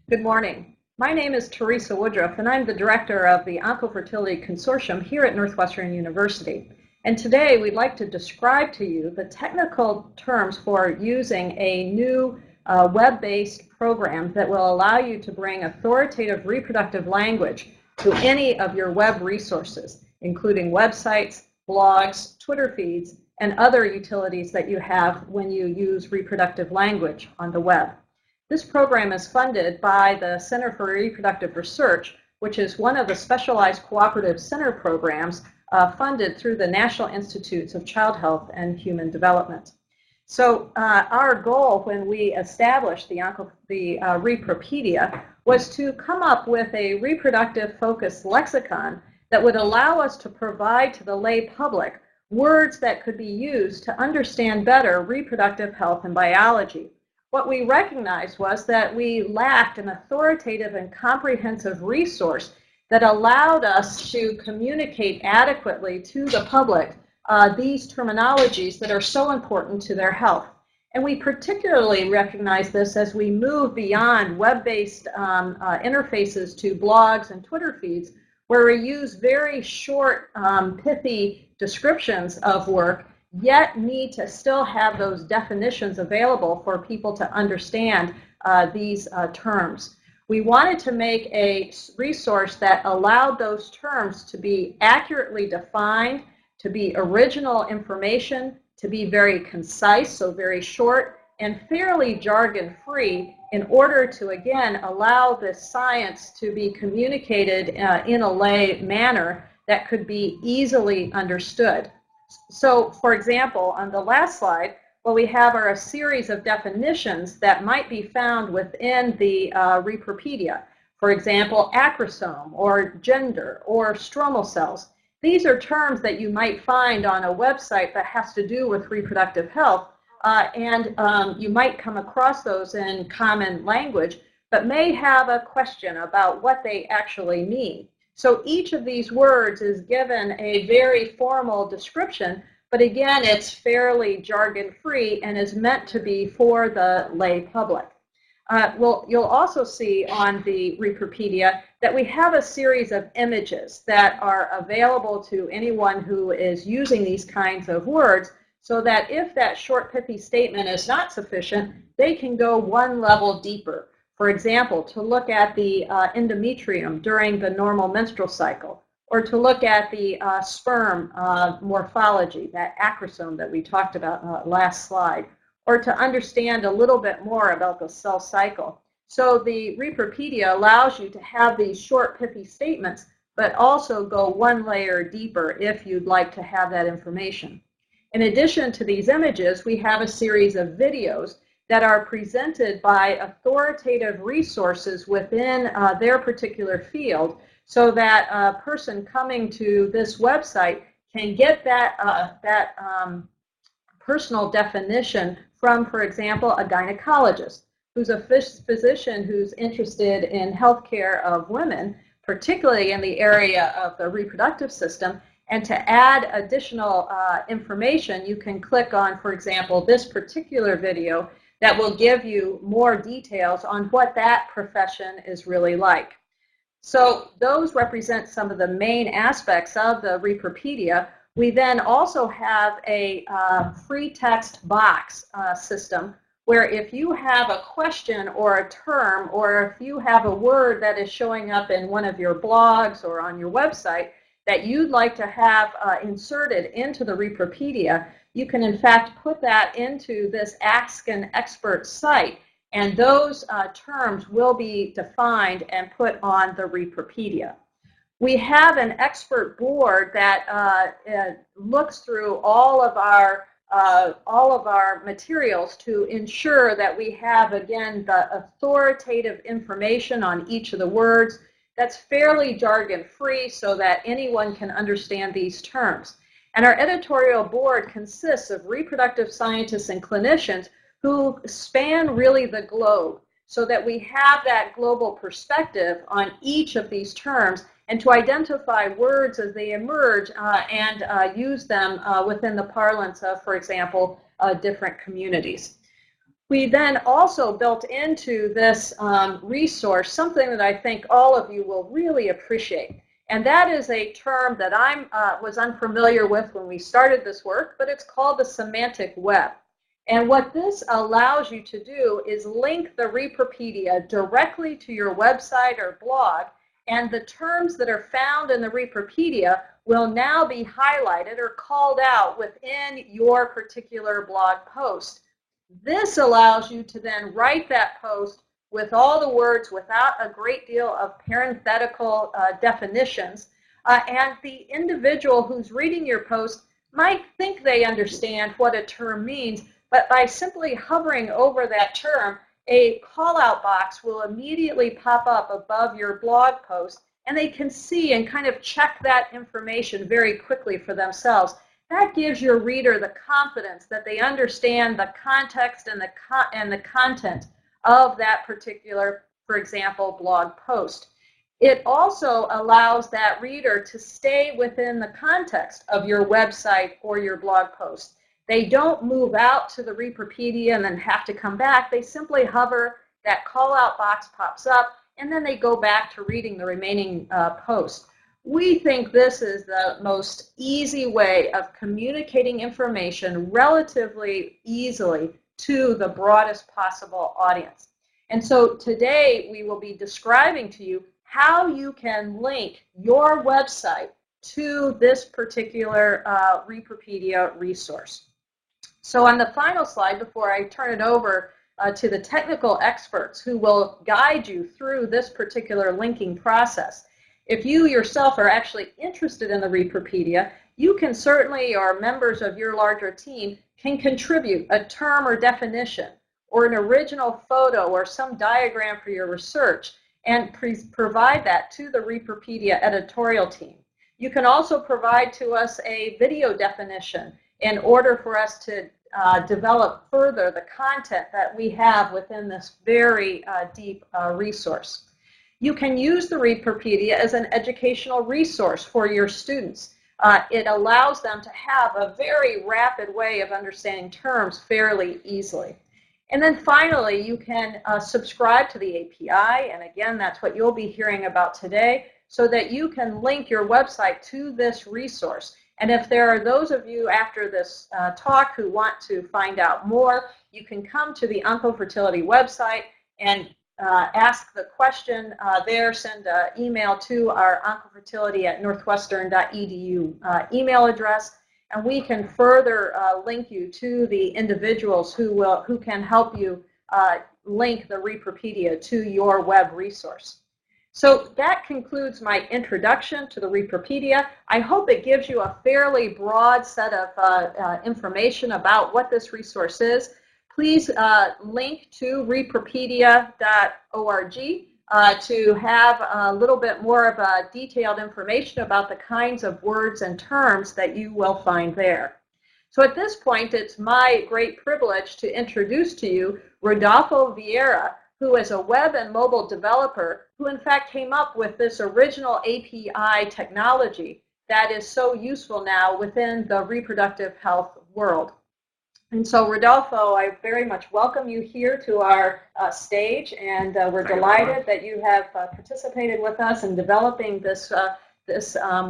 Good morning. My name is Teresa Woodruff, and I'm the director of the Oncofertility Consortium here at Northwestern University. And today we'd like to describe to you the technical terms for using a new web-based program that will allow you to bring authoritative reproductive language to any of your web resources, including websites, blogs, Twitter feeds, and other utilities that you have when you use reproductive language on the web. This program is funded by the Center for Reproductive Research, which is one of the specialized cooperative center programs funded through the National Institutes of Child Health and Human Development. So our goal when we established the Repropedia was to come up with a reproductive-focused lexicon that would allow us to provide to the lay public words that could be used to understand better reproductive health and biology. What we recognized was that we lacked an authoritative and comprehensive resource that allowed us to communicate adequately to the public these terminologies that are so important to their health. And we particularly recognize this as we move beyond web-based interfaces to blogs and Twitter feeds, where we use very short, pithy descriptions of work, yet need to still have those definitions available for people to understand these terms. We wanted to make a resource that allowed those terms to be accurately defined, to be original information, to be very concise, so very short, and fairly jargon-free in order to, again, allow this science to be communicated in a lay manner that could be easily understood. So, for example, on the last slide, what we have are a series of definitions that might be found within the Repropedia. For example, acrosome, or gender, or stromal cells. These are terms that you might find on a website that has to do with reproductive health, and you might come across those in common language, but may have a question about what they actually mean. So each of these words is given a very formal description, but again, it's fairly jargon-free and is meant to be for the lay public. You'll also see on the Repropedia that we have a series of images that are available to anyone who is using these kinds of words, so that if that short, pithy statement is not sufficient, they can go one level deeper. For example, to look at the endometrium during the normal menstrual cycle, or to look at the sperm morphology, that acrosome that we talked about last slide, or to understand a little bit more about the cell cycle. So the Repropedia allows you to have these short, pithy statements, but also go one layer deeper if you'd like to have that information. In addition to these images, we have a series of videos that are presented by authoritative resources within their particular field, so that a person coming to this website can get that personal definition from, for example, a gynecologist who's a physician who's interested in healthcare of women, particularly in the area of the reproductive system. And to add additional information, you can click on, for example, this particular video that will give you more details on what that profession is really like. So those represent some of the main aspects of the Repropedia. We then also have a free text box system where if you have a question or a term, or if you have a word that is showing up in one of your blogs or on your website that you'd like to have inserted into the Repropedia, you can in fact put that into this Ask an Expert site, and those terms will be defined and put on the Repropedia. We have an expert board that looks through all of our materials to ensure that we have, again, the authoritative information on each of the words that's fairly jargon-free so that anyone can understand these terms. And our editorial board consists of reproductive scientists and clinicians who span really the globe, so that we have that global perspective on each of these terms and to identify words as they emerge and use them within the parlance of, for example, different communities. We then also built into this resource something that I think all of you will really appreciate. And that is a term that I was unfamiliar with when we started this work, but it's called the Semantic Web. And what this allows you to do is link the Repropedia directly to your website or blog, and the terms that are found in the Repropedia will now be highlighted or called out within your particular blog post. This allows you to then write that post with all the words without a great deal of parenthetical definitions, and the individual who's reading your post might think they understand what a term means, but by simply hovering over that term, a call-out box will immediately pop up above your blog post, and they can see and kind of check that information very quickly for themselves. That gives your reader the confidence that they understand the context and the content of that particular, for example, blog post. It also allows that reader to stay within the context of your website or your blog post. They don't move out to the Repropedia and then have to come back. They simply hover, that call-out box pops up, and then they go back to reading the remaining post. We think this is the most easy way of communicating information relatively easily to the broadest possible audience. And so today we will be describing to you how you can link your website to this particular Repropedia resource. So on the final slide, before I turn it over to the technical experts who will guide you through this particular linking process, if you yourself are actually interested in the Repropedia, you can certainly, or members of your larger team, can contribute a term or definition or an original photo or some diagram for your research and provide that to the Repropedia editorial team. You can also provide to us a video definition in order for us to develop further the content that we have within this very deep resource. You can use the Repropedia as an educational resource for your students. It allows them to have a very rapid way of understanding terms fairly easily. And then finally, you can subscribe to the API, and again, that's what you'll be hearing about today, so that you can link your website to this resource. And if there are those of you after this talk who want to find out more, you can come to the Oncofertility website and ask the question there, send an email to our oncofertility@northwestern.edu email address, and we can further link you to the individuals who can help you link the Repropedia to your web resource. So that concludes my introduction to the Repropedia. I hope it gives you a fairly broad set of information about what this resource is. Please link to repropedia.org to have a little bit more of detailed information about the kinds of words and terms that you will find there. So at this point, it's my great privilege to introduce to you Rodolfo Vieira, who is a web and mobile developer who in fact came up with this original API technology that is so useful now within the reproductive health world. And so, Rodolfo, I very much welcome you here to our stage, and we're delighted that you have participated with us in developing this,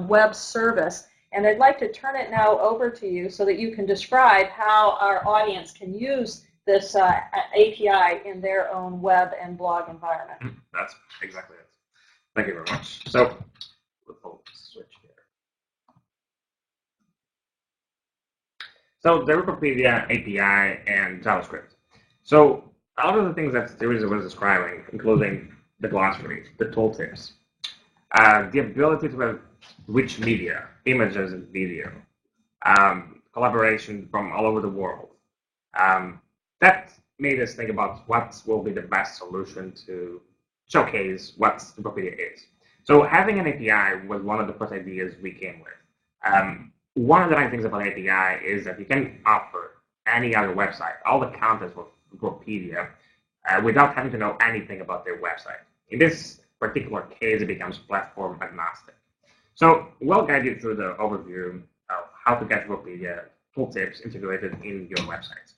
web service. And I'd like to turn it now over to you so that you can describe how our audience can use this API in their own web and blog environment. That's exactly it. Thank you very much. So, we'll switch here. So, the Repropedia API and JavaScript. So, a lot of the things that Teresa was describing, including the glossary, the tooltips, the ability to have rich media, images and video, collaboration from all over the world, that made us think about what will be the best solution to showcase what Repropedia is. So having an API was one of the first ideas we came with. One of the nice things about API is that you can offer any other website, all the contents of Repropedia, without having to know anything about their website. In this particular case, it becomes platform agnostic. So we'll guide you through the overview of how to get Repropedia tooltips integrated in your website.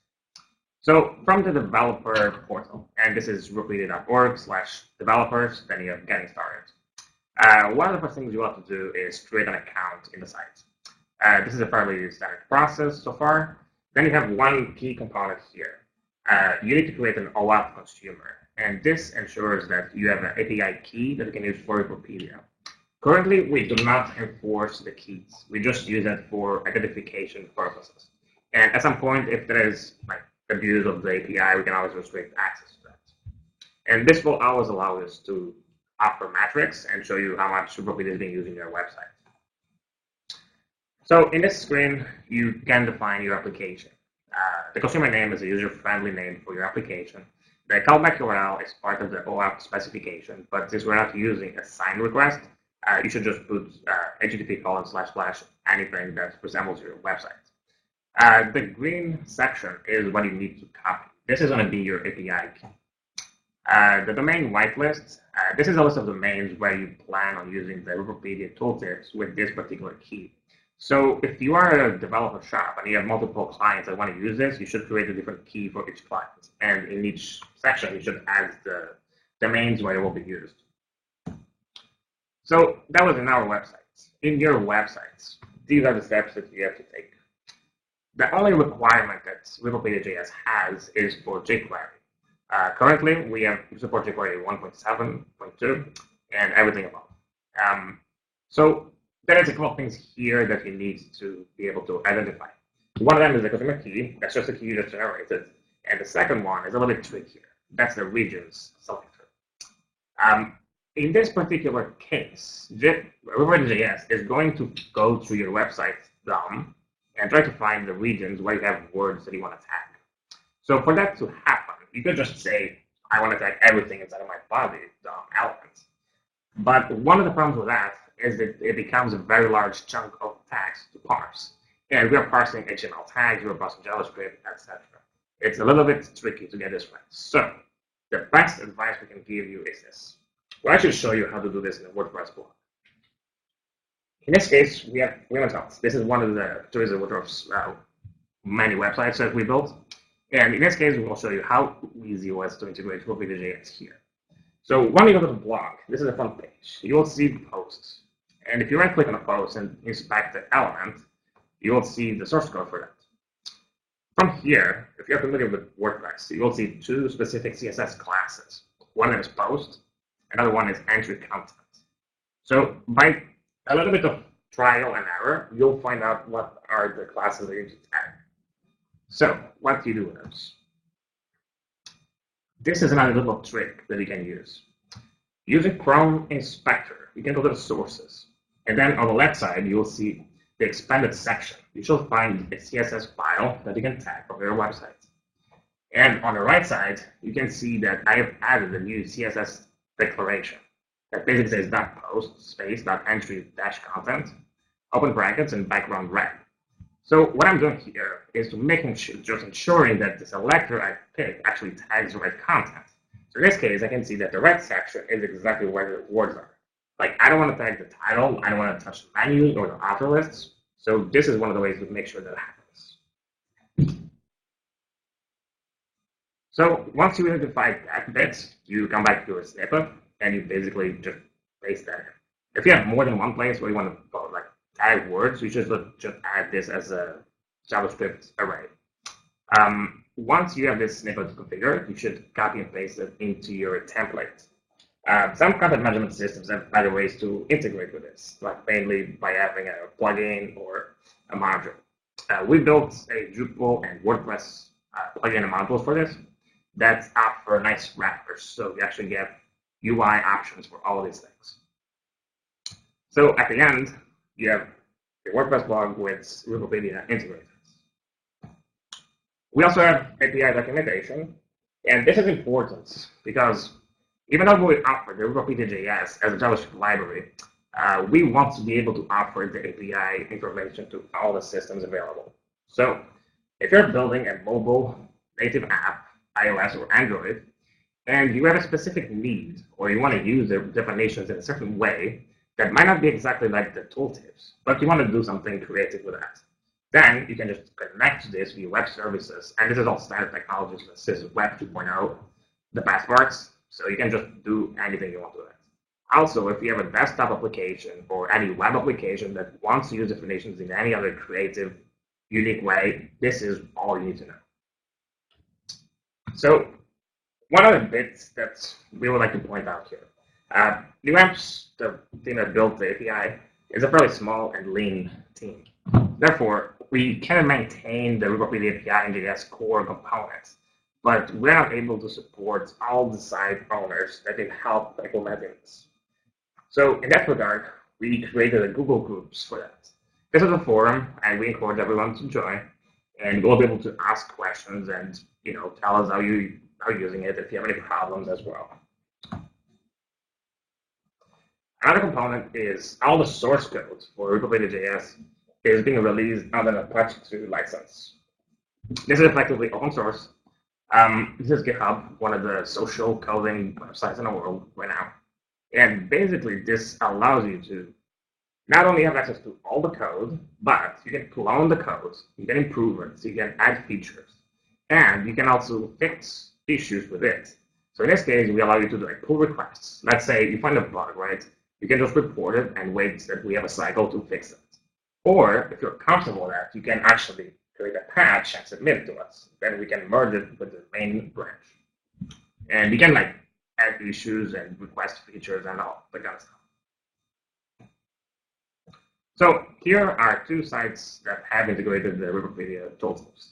So from the developer portal, and this is repropedia.org/developers, then you have getting started. One of the first things you want to do is create an account in the site. This is a fairly standard process so far. Then you have one key component here. You need to create an OAuth consumer, and this ensures that you have an API key that you can use for Repropedia. Currently, we do not enforce the keys. We just use it for identification purposes. And at some point, if there is abuse of the API, we can always restrict access to that. And this will always allow us to offer metrics and show you how much Repropedia is being used in your website. So in this screen, you can define your application. The consumer name is a user-friendly name for your application. The callback URL is part of the OAuth specification, but since we're not using a SIGN request, you should just put http:// anything that resembles your website. The green section is what you need to copy. This is going to be your API key. The domain whitelist, this is a list of domains where you plan on using the Repropedia tooltips with this particular key. So if you are a developer shop and you have multiple clients that want to use this, you should create a different key for each client. And in each section, you should add the domains where it will be used. So that was in our websites. In your websites, these are the steps that you have to take. The only requirement that Repropedia.js has is for jQuery. Currently, we support jQuery 1.7.2 and everything above. So there is a couple of things here that you need to be able to identify. One of them is the consumer key. That's just a key you just generated. And the second one is a little bit trickier. That's the regions selector. In this particular case, Repropedia.js is going to go through your website DOM and try to find the regions where you have words that you want to tag. So for that to happen, you could just say, I want to tag everything inside of my body DOM elements. But one of the problems with that is that it becomes a very large chunk of text to parse. And we are parsing HTML tags, we're parsing JavaScript, etc. It's a little bit tricky to get this right. So the best advice we can give you is this. We'll actually show you how to do this in a WordPress blog. In this case, we have Women's. This is one of the Teresa Woodruff's many websites that we built. And in this case, we will show you how easy it was to integrate Repropedia.js here. So when you go to the blog, this is the front page. You will see the posts. And if you right-click on a post and inspect the element, you will see the source code for that. From here, if you're familiar with WordPress, you will see two specific CSS classes. One is post, another one is entry content. So by a little bit of trial and error, you'll find out what are the classes that you need to tag. So what do you do with those? This is another little trick that you can use. Using Chrome Inspector, you can go to the sources. And then on the left side, you will see the expanded section. You shall find a CSS file that you can tag from your website. And on the right side, you can see that I have added a new CSS declaration that basically says .post space .entry -content, open brackets, and background red. So what I'm doing here is to just ensuring that the selector I pick actually tags the right content. So in this case, I can see that the red section is exactly where the words are. Like, I don't want to tag the title, I don't want to touch the menus or the author lists. So this is one of the ways to make sure that happens. So once you identify that bit, you come back to your snippet and you basically just paste that in. If you have more than one place where you want to tag words, you should just add this as a JavaScript array. Once you have this snippet configured, you should copy and paste it into your template. Some content management systems have better ways to integrate with this, like mainly by having a plugin or a module. We built a Drupal and WordPress plugin and modules for this that offer nice wrappers, so you actually get UI options for all of these things. So at the end, you have a WordPress blog with Repropedia integrated. We also have API documentation, and this is important because even though we offer the Repropedia.js as a JavaScript library, we want to be able to offer the API information to all the systems available. So if you're building a mobile native app, iOS or Android, and you have a specific need, or you want to use the definitions in a certain way that might not be exactly like the tooltips, but you want to do something creative with that, Then you can just connect this via web services, and this is all standard technologies. This is Web 2.0, the best parts, so you can just do anything you want to it. Also, if you have a desktop application or any web application that wants to use definitions in any other creative, unique way, this is all you need to know. So one of the bits that we would like to point out here, NewAmps, the team that built the API, is a fairly small and lean team. Therefore, we can maintain the Repropedia API and JS core components, but we're not able to support all the site owners that can help implementing this. So in that regard, we created a Google Groups for that. This is a forum, and we encourage everyone to join, and we'll be able to ask questions and tell us how you are using it if you have any problems as well. Another component is all the source code for Repropedia.js is being released under an Apache 2 license. This is effectively open source. This is GitHub, one of the social coding websites in the world right now. And basically, this allows you to not only have access to all the code, but you can clone the code, you can improve it, you can add features, and you can also fix issues with it. So in this case, we allow you to do pull requests. Let's say you find a bug, right? You can just report it and wait that we have a cycle to fix it. Or if you're comfortable with that, you can actually create a patch and submit it to us. Then we can merge it with the main branch. And you can add issues and request features and all that kind of stuff. So here are two sites that have integrated the Repropedia tooltips.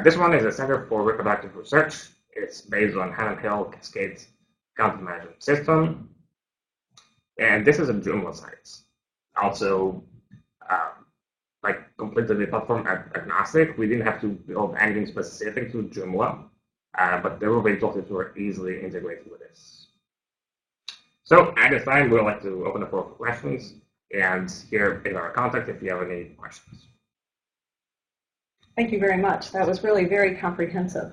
This one is a Center for Reproductive Research. It's based on Hannon Hill Cascades Content Management System. And this is a Joomla site. Also, completely platform agnostic. We didn't have to build anything specific to Joomla, but the Repropedia tooltips were easily integrated with this. So at this time, we'd like to open the floor for questions. And here is our contact if you have any questions. Thank you very much. That was really very comprehensive.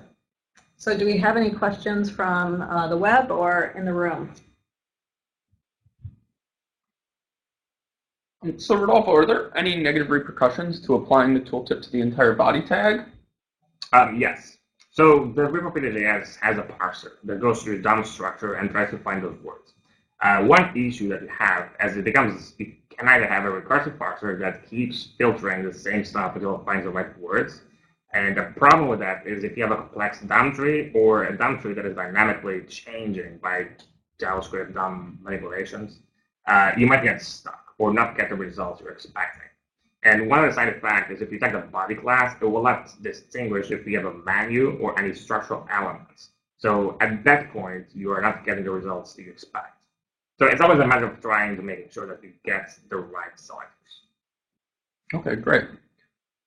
So do we have any questions from the web or in the room? So Rodolfo, are there any negative repercussions to applying the tooltip to the entire body tag? Yes. So the Repropedia.js has a parser that goes through the DOM structure and tries to find those words. One issue that you have, as it becomes, you can either have a recursive parser that keeps filtering the same stuff until it finds the right words. And the problem with that is if you have a complex DOM tree or a DOM tree that is dynamically changing by JavaScript DOM manipulations, you might get stuck or not get the results you're expecting. And one of the side effects is if you take the body class, it will not distinguish if you have a menu or any structural elements. So at that point, you are not getting the results you expect. So it's always a matter of trying to make sure that you get the right selectors. Okay, great.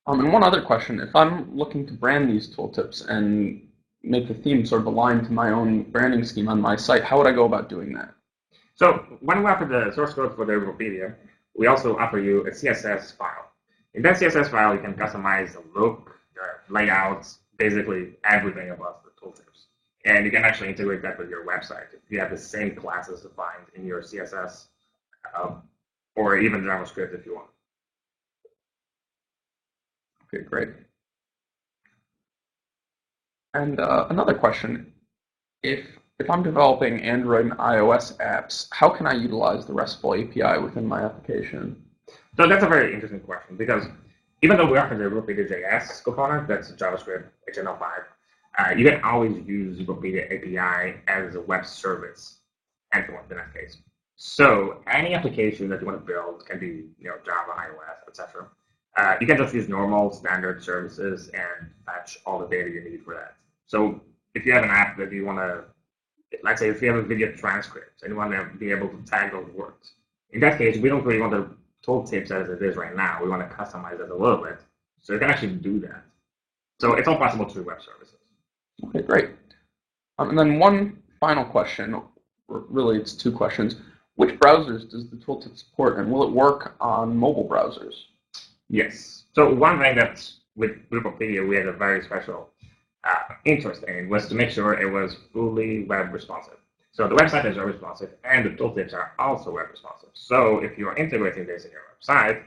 And one other question, if I'm looking to brand these tooltips and make the theme sort of aligned to my own branding scheme on my site, how would I go about doing that? So when we offer the source code for the Repropedia, we also offer you a CSS file. In that CSS file, you can customize the look, the layouts, basically everything about the tooltips. And you can actually integrate that with your website if you have the same classes defined in your CSS or even JavaScript if you want. Okay, great. And another question, if I'm developing Android and iOS apps, how can I utilize the RESTful API within my application? So that's a very interesting question because even though we offer the Repropedia.js component, that's JavaScript, HTML5, you can always use Repropedia API as a web service endpoint in that case. So any application that you want to build can be Java, iOS, etc. You can just use normal standard services and fetch all the data you need for that. So if you have an app that you want to, let's say if you have a video transcript and you want to be able to tag those words, in that case, we don't really want the tooltips as it is right now. We want to customize it a little bit. So you can actually do that. So it's all possible through web services. Okay, great. And then one final question, or really it's two questions. Which browsers does the tooltip support, and will it work on mobile browsers? Yes. So one thing that with Repropedia we had a very special interest in was to make sure it was fully web responsive. So the website is web responsive, and the tooltips are also web responsive. So if you are integrating this in your website,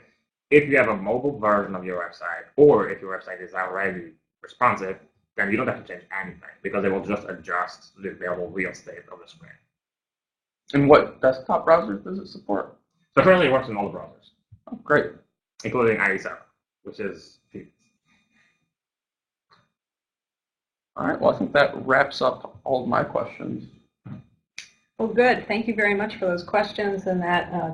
if you have a mobile version of your website, or if your website is already responsive, then you don't have to change anything because it will just adjust the available real estate of the screen. And what desktop browsers does it support? So currently it works in all the browsers. Oh, great. Including IE7, which is All right, well, I think that wraps up all of my questions. Well, good. Thank you very much for those questions and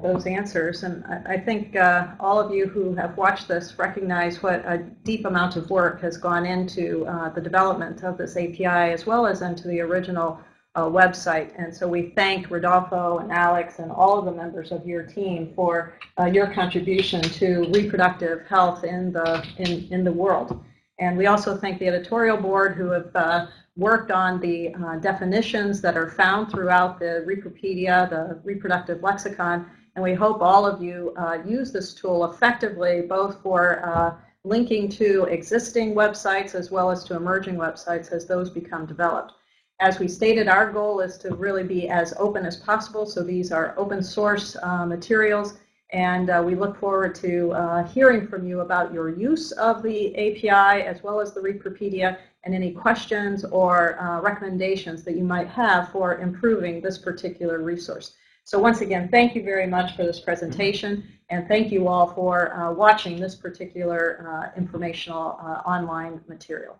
those answers. And I think all of you who have watched this recognize what a deep amount of work has gone into the development of this API, as well as into the original website. And so we thank Rodolfo and Alex and all of the members of your team for your contribution to reproductive health in the world. And we also thank the editorial board who have worked on the definitions that are found throughout the Repropedia, the reproductive lexicon, and we hope all of you use this tool effectively, both for linking to existing websites as well as to emerging websites as those become developed. As we stated, our goal is to really be as open as possible, so these are open source materials, and we look forward to hearing from you about your use of the API as well as the Repropedia, and any questions or recommendations that you might have for improving this particular resource. So once again, thank you very much for this presentation, and thank you all for watching this particular informational online material.